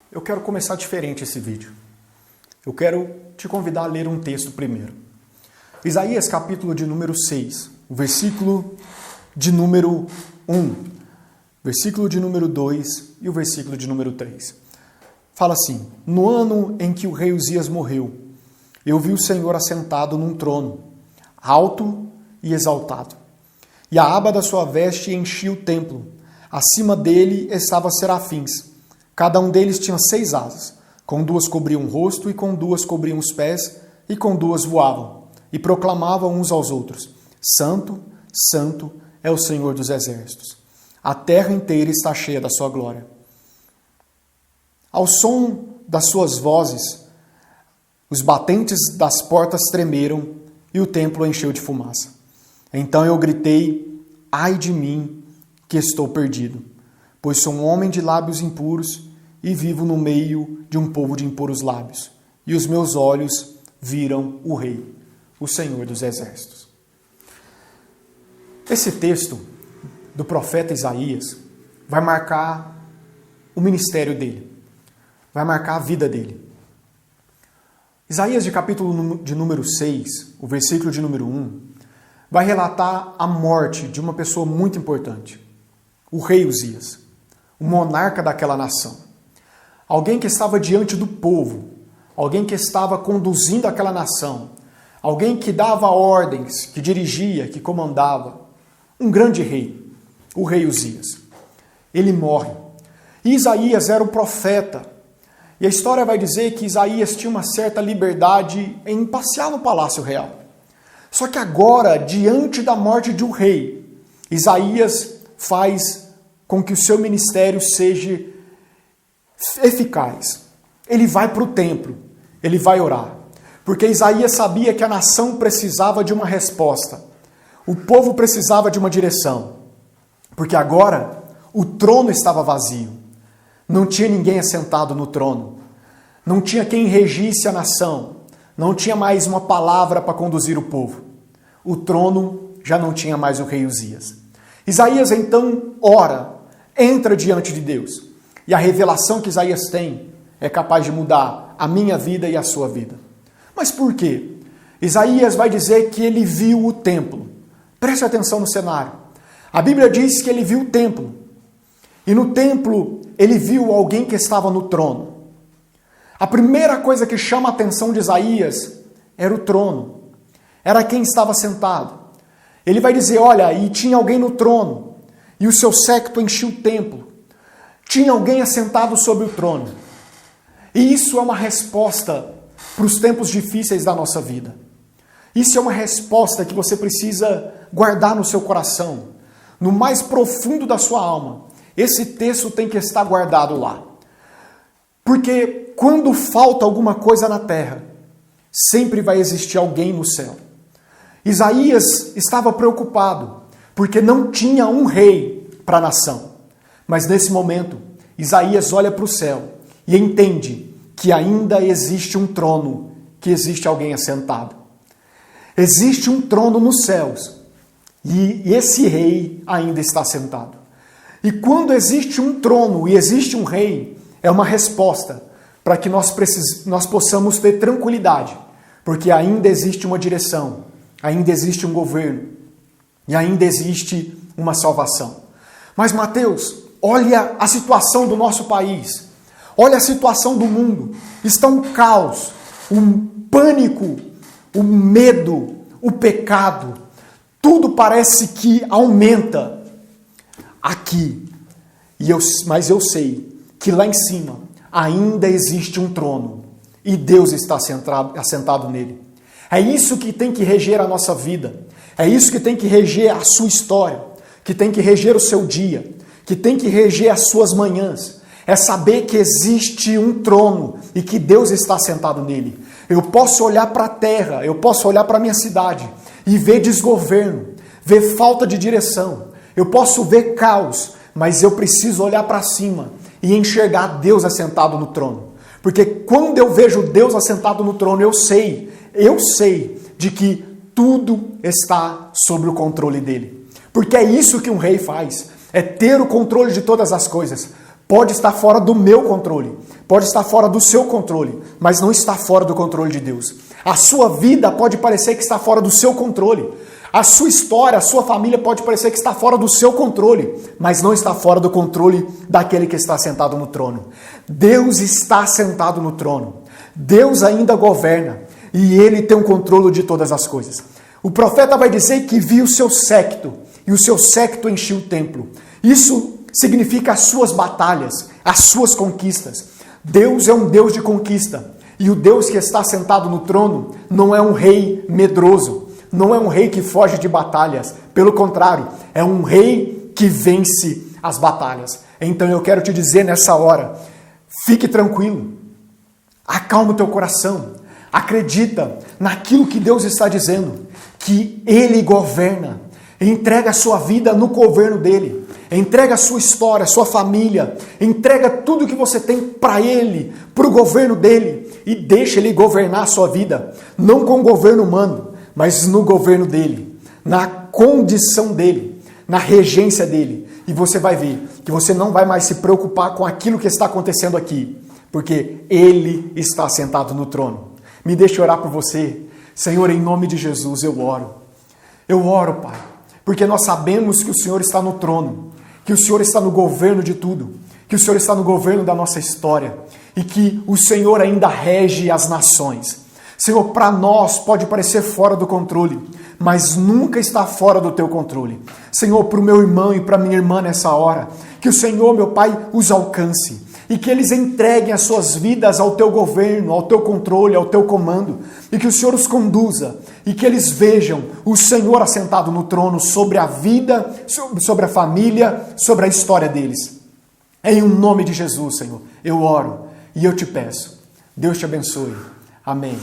Eu quero começar diferente esse vídeo. Eu quero te convidar a ler um texto primeiro. Isaías capítulo de número 6, o versículo de número 1, versículo de número 2 e o versículo de número 3. Fala assim: no ano em que o rei Uzias morreu, eu vi o Senhor assentado num trono, alto e exaltado. E a aba da sua veste enchia o templo. Acima dele estavam serafins. Cada um deles tinha 6 asas. Com 2 cobriam o rosto, e com 2 cobriam os pés, e com 2 voavam. E proclamavam uns aos outros: Santo, Santo é o Senhor dos exércitos. A terra inteira está cheia da sua glória. Ao som das suas vozes, os batentes das portas tremeram e o templo encheu de fumaça. Então eu gritei: ai de mim, que estou perdido, pois sou um homem de lábios impuros e vivo no meio de um povo de impuros lábios. E os meus olhos viram o Rei, o Senhor dos exércitos. Esse texto do profeta Isaías vai marcar o ministério dele, vai marcar a vida dele. Isaías, de capítulo de número 6, o versículo de número 1, vai relatar a morte de uma pessoa muito importante, o rei Uzias, o monarca daquela nação. Alguém que estava diante do povo, alguém que estava conduzindo aquela nação, alguém que dava ordens, que dirigia, que comandava. Um grande rei, o rei Uzias. Ele morre. E Isaías era o profeta. E a história vai dizer que Isaías tinha uma certa liberdade em passear no palácio real. Só que agora, diante da morte de um rei, Isaías faz com que o seu ministério seja eficaz. Ele vai para o templo, ele vai orar. Porque Isaías sabia que a nação precisava de uma resposta. O povo precisava de uma direção. Porque agora o trono estava vazio. Não tinha ninguém assentado no trono. Não tinha quem regisse a nação. Não tinha mais uma palavra para conduzir o povo. O trono já não tinha mais o rei Uzias. Isaías então ora, entra diante de Deus. E a revelação que Isaías tem é capaz de mudar a minha vida e a sua vida. Mas por quê? Isaías vai dizer que ele viu o templo. Preste atenção no cenário. A Bíblia diz que ele viu o templo. E no templo ele viu alguém que estava no trono. A primeira coisa que chama a atenção de Isaías era o trono. Era quem estava sentado. Ele vai dizer, olha, e tinha alguém no trono, e o seu séquito enchia o templo. Tinha alguém assentado sobre o trono. E isso é uma resposta para os tempos difíceis da nossa vida. Isso é uma resposta que você precisa guardar no seu coração, no mais profundo da sua alma. Esse texto tem que estar guardado lá. Porque quando falta alguma coisa na terra, sempre vai existir alguém no céu. Isaías estava preocupado, porque não tinha um rei para a nação. Mas nesse momento, Isaías olha para o céu e entende que ainda existe um trono, que existe alguém assentado. Existe um trono nos céus e esse rei ainda está sentado. E quando existe um trono e existe um rei, é uma resposta para que nós possamos ter tranquilidade, porque ainda existe uma direção, ainda existe um governo e ainda existe uma salvação. Mas Mateus, olha a situação do nosso país, olha a situação do mundo. Está um caos, um pânico, o medo, o pecado. Tudo parece que aumenta aqui. Mas eu sei que lá em cima ainda existe um trono e Deus está assentado nele. É isso que tem que reger a nossa vida. É isso que tem que reger a sua história, que tem que reger o seu dia, que tem que reger as suas manhãs. É saber que existe um trono e que Deus está sentado nele. Eu posso olhar para a terra, eu posso olhar para a minha cidade e ver desgoverno, ver falta de direção. Eu posso ver caos, mas eu preciso olhar para cima e enxergar Deus assentado no trono. Porque quando eu vejo Deus assentado no trono, eu sei de que tudo está sob o controle dele. Porque é isso que um rei faz, é ter o controle de todas as coisas. Pode estar fora do meu controle, pode estar fora do seu controle, mas não está fora do controle de Deus. A sua vida pode parecer que está fora do seu controle. A sua história, a sua família pode parecer que está fora do seu controle, mas não está fora do controle daquele que está sentado no trono. Deus está sentado no trono. Deus ainda governa e Ele tem o controle de todas as coisas. O profeta vai dizer que viu o seu séquito e o seu séquito enchia o templo. Isso significa as suas batalhas, as suas conquistas. Deus é um Deus de conquista e o Deus que está sentado no trono não é um rei medroso. Não é um rei que foge de batalhas. Pelo contrário, é um rei que vence as batalhas. Então eu quero te dizer nessa hora, fique tranquilo. Acalma o teu coração. Acredita naquilo que Deus está dizendo. Que Ele governa. Entrega a sua vida no governo dEle. Entrega a sua história, a sua família. Entrega tudo que você tem para Ele, para o governo dEle. E deixa Ele governar a sua vida. Não com o governo humano, mas no governo dEle. Na condição dEle. Na regência dEle. E você vai ver que você não vai mais se preocupar com aquilo que está acontecendo aqui. Porque Ele está sentado no trono. Me deixe orar por você. Senhor, em nome de Jesus, eu oro. Eu oro, Pai, porque nós sabemos que o Senhor está no trono, que o Senhor está no governo de tudo, que o Senhor está no governo da nossa história e que o Senhor ainda rege as nações. Senhor, para nós pode parecer fora do controle, mas nunca está fora do teu controle. Senhor, para o meu irmão e para minha irmã nessa hora, que o Senhor, meu Pai, os alcance. E que eles entreguem as suas vidas ao teu governo, ao teu controle, ao teu comando. E que o Senhor os conduza. E que eles vejam o Senhor assentado no trono sobre a vida, sobre a família, sobre a história deles. Em o nome de Jesus, Senhor, eu oro e eu te peço. Deus te abençoe. Amém.